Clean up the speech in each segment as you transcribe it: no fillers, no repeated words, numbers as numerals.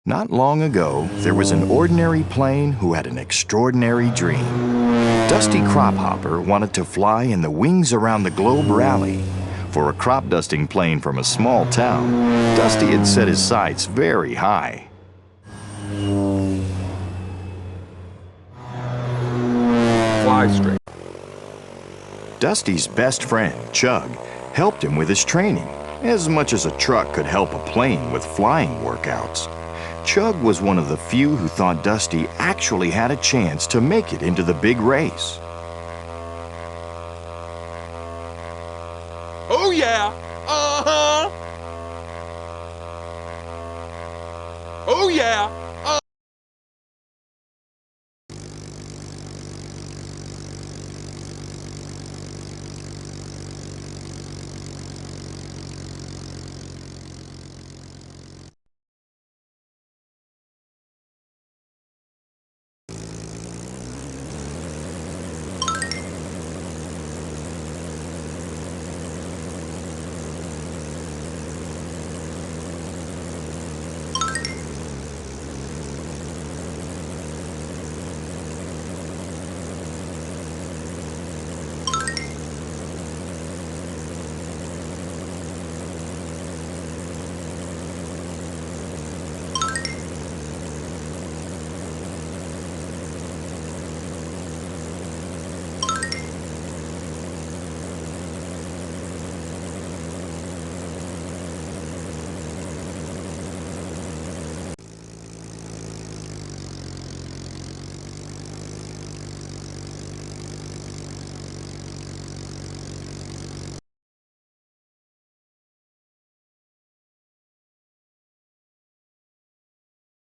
Not long ago, there was an ordinary plane who had an extraordinary dream. Dusty Crophopper wanted to fly in the Wings Around the Globe rally. For a crop dusting plane from a small town, Dusty had set his sights very high. Fly straight. Dusty's best friend, Chug, helped him with his training, as much as a truck could help a plane with flying workouts. Chug was one of the few who thought Dusty actually had a chance to make it into the big race. Oh yeah! Uh-huh! Oh yeah!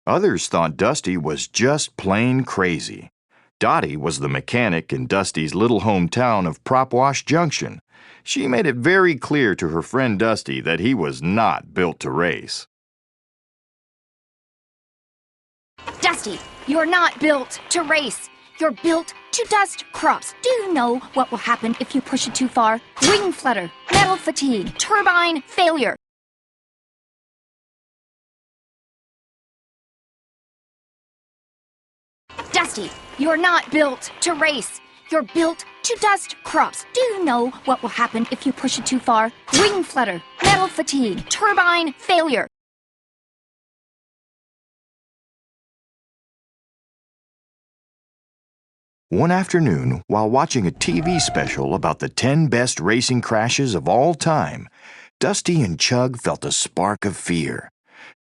Others thought Dusty was just plain crazy. Dottie was the mechanic in Dusty's little hometown of Propwash Junction. She made it very clear to her friend Dusty that he was not built to race. Dusty, you're not built to race. You're built to dust crops. Do you know what will happen if you push it too far? Wing flutter, metal fatigue, turbine failure. Dusty, you're not built to race. You're built to dust crops. Do you know what will happen if you push it too far? Wing flutter, metal fatigue, turbine failure. One afternoon, while watching a TV special about the 10 best racing crashes of all time, Dusty and Chug felt a spark of fear.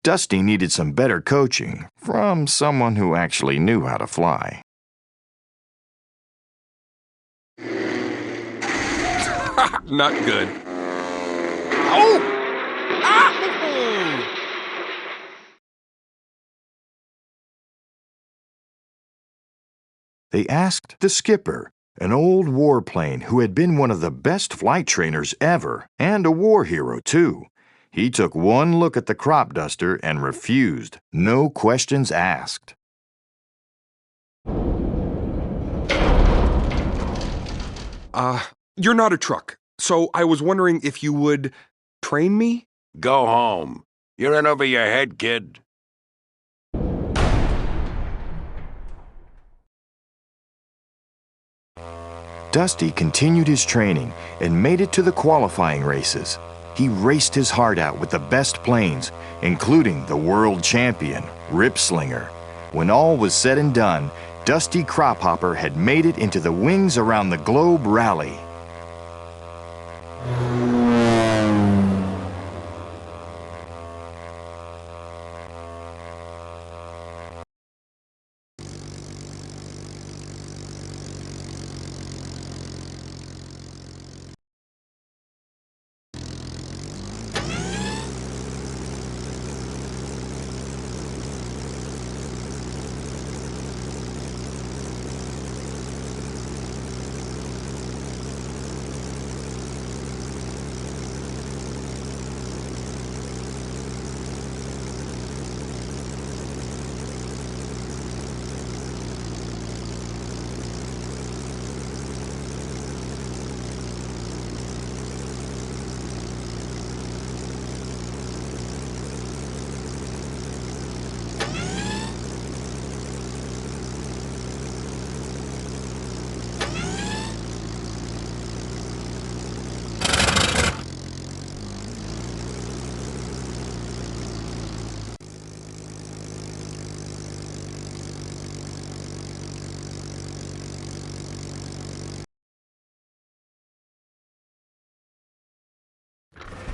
Dusty needed some better coaching from someone who actually knew how to fly. Not good. Oh! Ah! They asked the skipper, an old warplane who had been one of the best flight trainers ever and a war hero, too. He took one look at the crop duster and refused, no questions asked. You're not a truck, so I was wondering if you would train me? Go home. You're in over your head, kid. Dusty continued his training and made it to the qualifying races. He raced his heart out with the best planes, including the world champion, Rip Slinger. When all was said and done, Dusty Crophopper had made it into the Wings Around the Globe rally.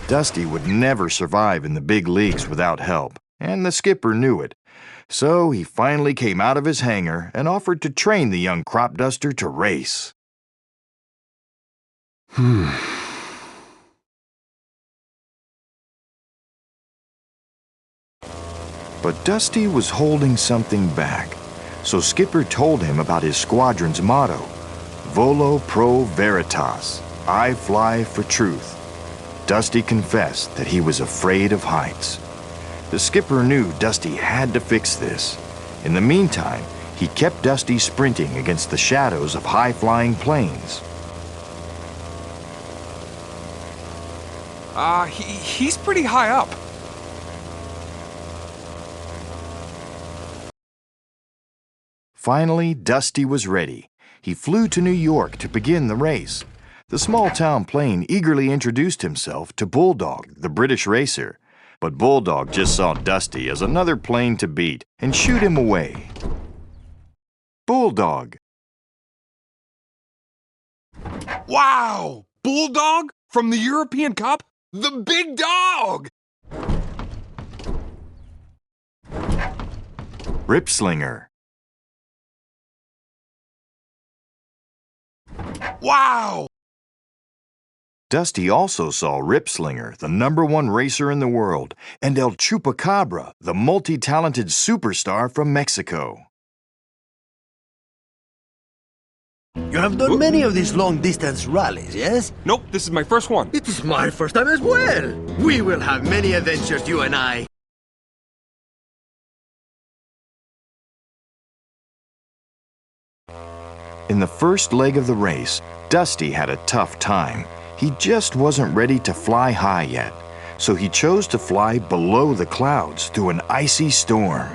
Dusty would never survive in the big leagues without help, and the skipper knew it. So he finally came out of his hangar and offered to train the young crop duster to race. But Dusty was holding something back, so Skipper told him about his squadron's motto, Volo Pro Veritas, I fly for truth. Dusty confessed that he was afraid of heights. The skipper knew Dusty had to fix this. In the meantime, he kept Dusty sprinting against the shadows of high-flying planes. He's pretty high up. Finally, Dusty was ready. He flew to New York to begin the race. The small-town plane eagerly introduced himself to Bulldog, the British racer. But Bulldog just saw Dusty as another plane to beat and shooed him away. Bulldog. Wow! Bulldog from the European Cup? The big dog! Ripslinger. Wow! Dusty also saw Ripslinger, the #1 racer in the world, and El Chupacabra, the multi-talented superstar from Mexico. You have done many of these long-distance rallies, yes? Nope, this is my first one. It is my first time as well. We will have many adventures, you and I. In the first leg of the race, Dusty had a tough time. He just wasn't ready to fly high yet, so he chose to fly below the clouds through an icy storm.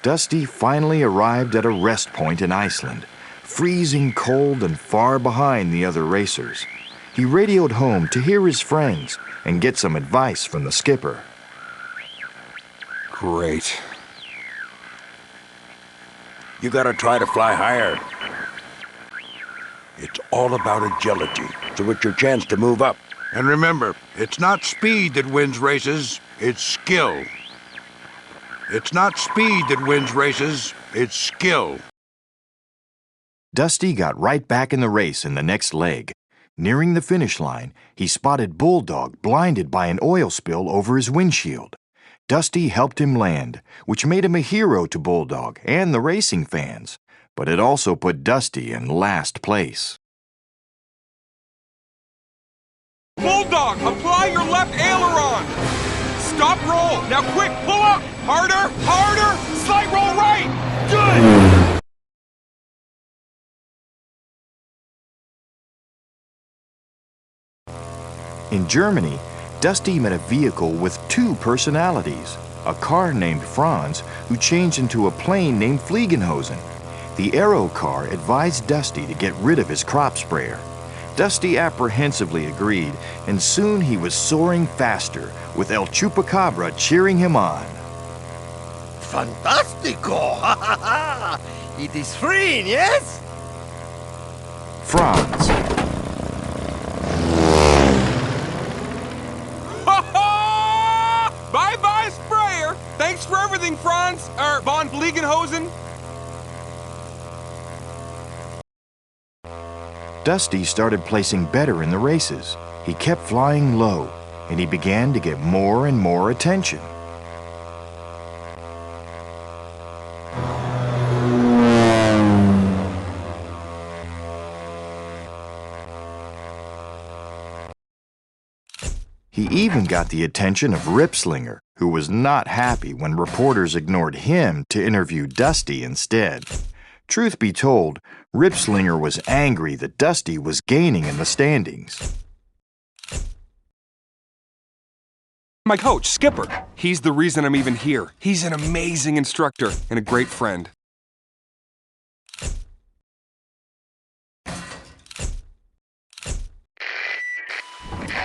Dusty finally arrived at a rest point in Iceland, freezing cold and far behind the other racers. He radioed home to hear his friends and get some advice from the skipper. Great. You gotta try to fly higher. It's all about agility, so it's your chance to move up. And remember, it's not speed that wins races, it's skill. It's not speed that wins races, it's skill. Dusty got right back in the race in the next leg. Nearing the finish line, he spotted Bulldog blinded by an oil spill over his windshield. Dusty helped him land, which made him a hero to Bulldog and the racing fans, but it also put Dusty in last place. Bulldog, apply your left aileron! Stop roll! Now quick, pull up! Harder! Harder! Slight roll right! Good! In Germany, Dusty met a vehicle with two personalities, a car named Franz who changed into a plane named Fliegenhosen. The Aero car advised Dusty to get rid of his crop sprayer. Dusty apprehensively agreed, and soon he was soaring faster, with El Chupacabra cheering him on. Fantastico! It is free, yes? Franz. Bye-bye, sprayer! Thanks for everything, Franz! Von Fliegenhosen! Dusty started placing better in the races. He kept flying low, and he began to get more and more attention. He even got the attention of Ripslinger, who was not happy when reporters ignored him to interview Dusty instead. Truth be told, Ripslinger was angry that Dusty was gaining in the standings. My coach, Skipper. He's the reason I'm even here. He's an amazing instructor and a great friend.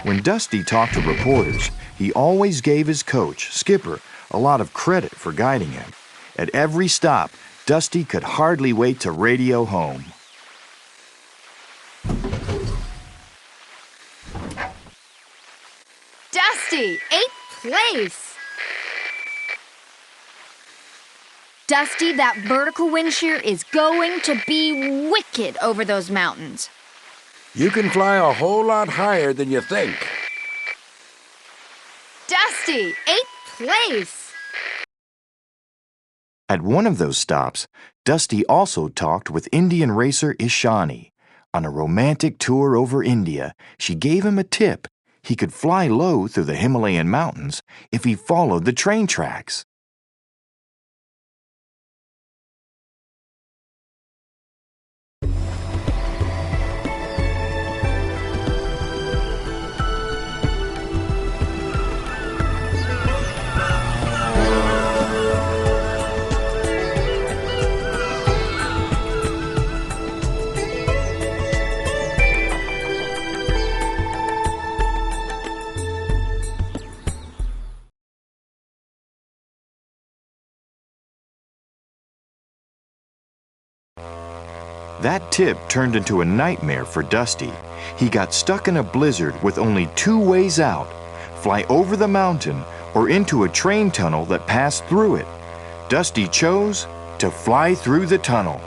When Dusty talked to reporters, he always gave his coach, Skipper, a lot of credit for guiding him. At every stop, Dusty could hardly wait to radio home. Dusty, 8th place! Dusty, that vertical wind shear is going to be wicked over those mountains. You can fly a whole lot higher than you think. Dusty, 8th place! At one of those stops, Dusty also talked with Indian racer Ishani. On a romantic tour over India, she gave him a tip. He could fly low through the Himalayan mountains if he followed the train tracks. That tip turned into a nightmare for Dusty. He got stuck in a blizzard with only 2 ways out: fly over the mountain or into a train tunnel that passed through it. Dusty chose to fly through the tunnel.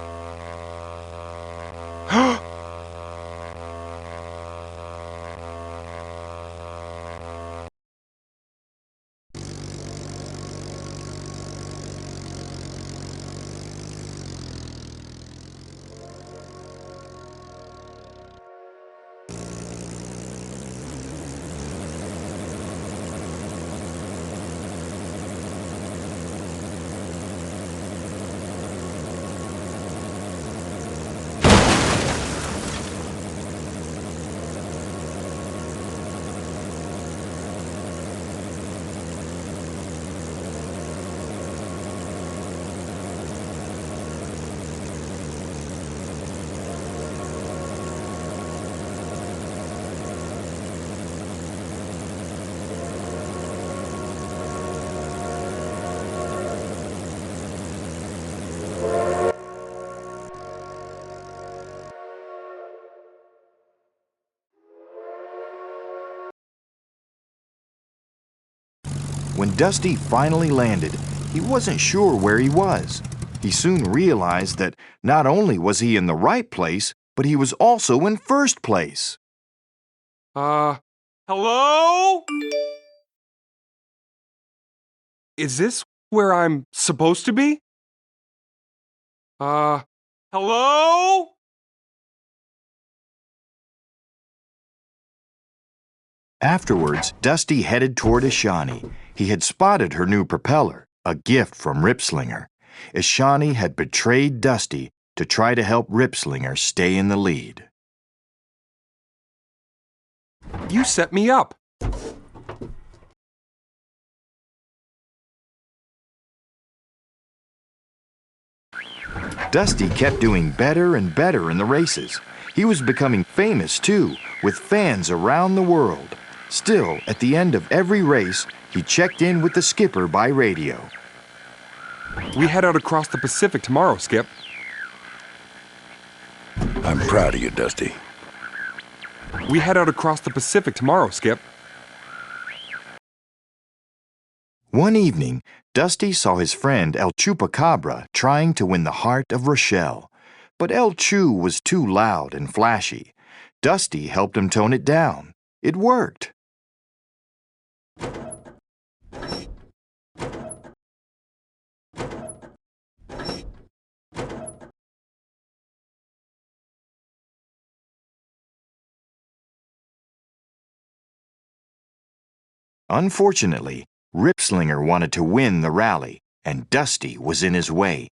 When Dusty finally landed, he wasn't sure where he was. He soon realized that not only was he in the right place, but he was also in first place. Hello? Is this where I'm supposed to be? Hello? Afterwards, Dusty headed toward Ishani. He had spotted her new propeller, a gift from Ripslinger. Ishani had betrayed Dusty to try to help Ripslinger stay in the lead. You set me up. Dusty kept doing better and better in the races. He was becoming famous, too, with fans around the world. Still, at the end of every race, he checked in with the skipper by radio. We head out across the Pacific tomorrow, Skip. I'm proud of you, Dusty. We head out across the Pacific tomorrow, Skip. One evening, Dusty saw his friend El Chupacabra trying to win the heart of Rochelle. But El Chu was too loud and flashy. Dusty helped him tone it down. It worked. Unfortunately, Ripslinger wanted to win the rally, and Dusty was in his way.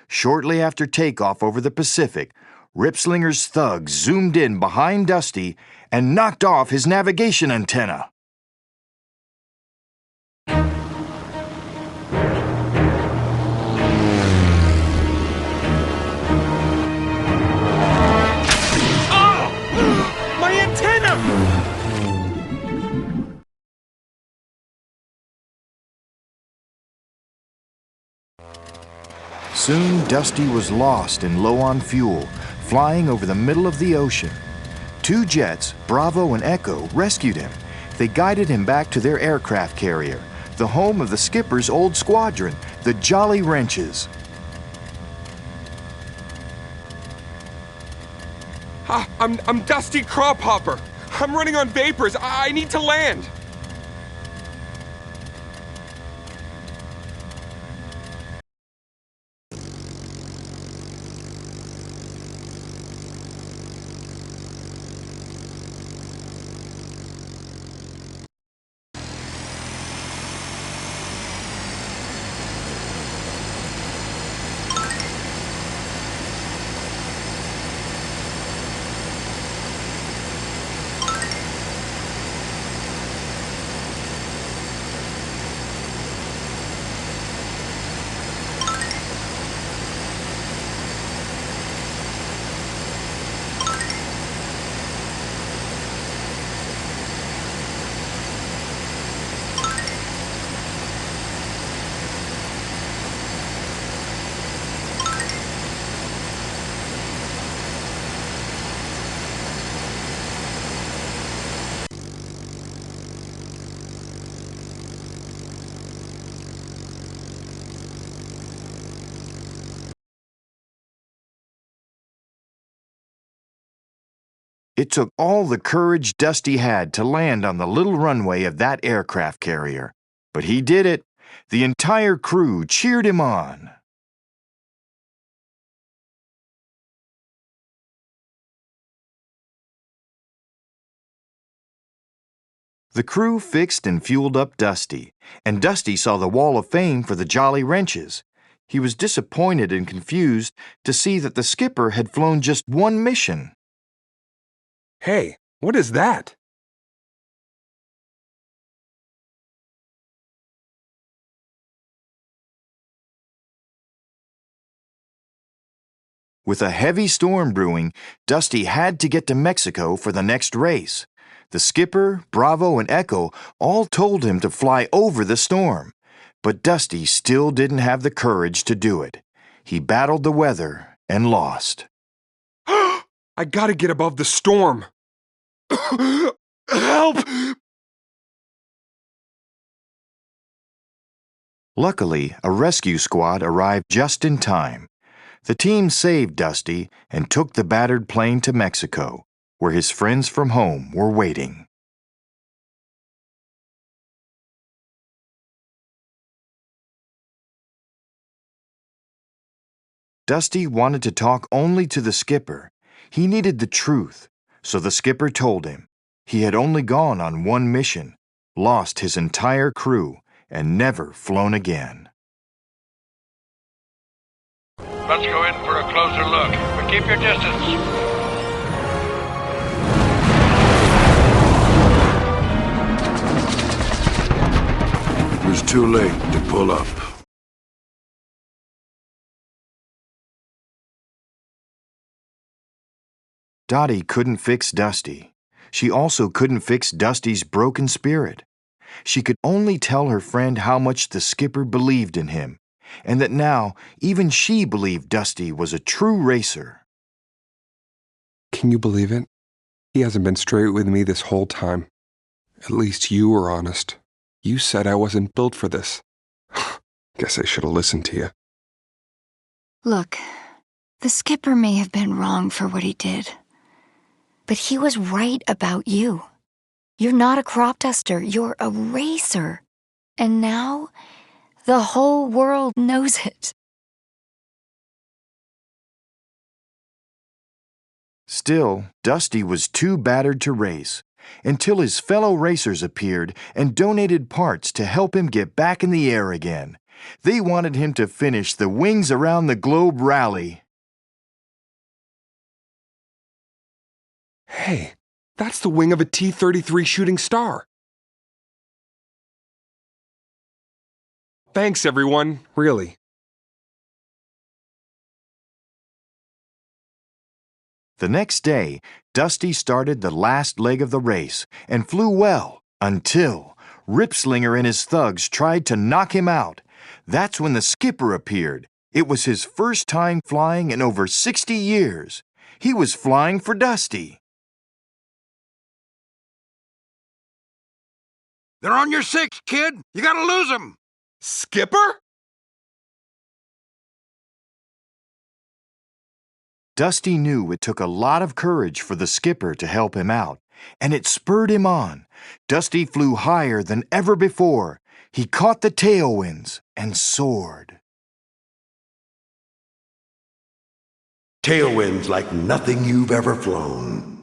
Shortly after takeoff over the Pacific, Ripslinger's thugs zoomed in behind Dusty and knocked off his navigation antenna. My antenna! Soon, Dusty was lost and low on fuel, flying over the middle of the ocean. Two jets, Bravo and Echo, rescued him. They guided him back to their aircraft carrier, the home of the skipper's old squadron, the Jolly Wrenches. I'm Dusty Crophopper. I'm running on vapors. I need to land. It took all the courage Dusty had to land on the little runway of that aircraft carrier. But he did it. The entire crew cheered him on. The crew fixed and fueled up Dusty, and Dusty saw the Wall of Fame for the Jolly Wrenches. He was disappointed and confused to see that the skipper had flown just one mission. Hey, what is that? With a heavy storm brewing, Dusty had to get to Mexico for the next race. The skipper, Bravo, and Echo all told him to fly over the storm, but Dusty still didn't have the courage to do it. He battled the weather and lost. I gotta get above the storm. Help! Luckily, a rescue squad arrived just in time. The team saved Dusty and took the battered plane to Mexico, where his friends from home were waiting. Dusty wanted to talk only to the skipper. He needed the truth, so the skipper told him he had only gone on one mission, lost his entire crew, and never flown again. Let's go in for a closer look, but keep your distance. It was too late to pull up. Dottie couldn't fix Dusty. She also couldn't fix Dusty's broken spirit. She could only tell her friend how much the skipper believed in him, and that now even she believed Dusty was a true racer. Can you believe it? He hasn't been straight with me this whole time. At least you were honest. You said I wasn't built for this. Guess I should have listened to you. Look, the skipper may have been wrong for what he did, but he was right about you. You're not a crop duster, you're a racer. And now, the whole world knows it. Still, Dusty was too battered to race, until his fellow racers appeared and donated parts to help him get back in the air again. They wanted him to finish the Wings Around the Globe rally. Hey, that's the wing of a T-33 shooting star. Thanks, everyone, really. The next day, Dusty started the last leg of the race and flew well until Ripslinger and his thugs tried to knock him out. That's when the skipper appeared. It was his first time flying in over 60 years. He was flying for Dusty. They're on your six, kid. You gotta lose them. Skipper? Dusty knew it took a lot of courage for the skipper to help him out, and it spurred him on. Dusty flew higher than ever before. He caught the tailwinds and soared. Tailwinds like nothing you've ever flown.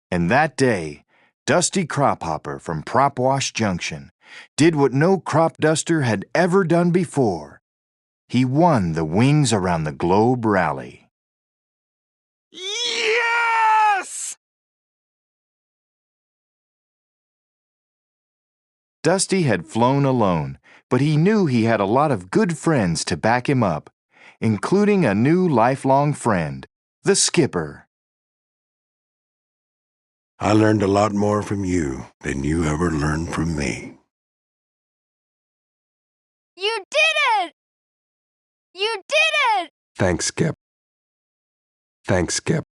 And that day, Dusty Crophopper from Propwash Junction did what no crop duster had ever done before. He won the Wings Around the Globe rally. Yes! Dusty had flown alone, but he knew he had a lot of good friends to back him up, including a new lifelong friend, the skipper. I learned a lot more from you than you ever learned from me. You did it! You did it! Thanks, Skip. Thanks, Skip.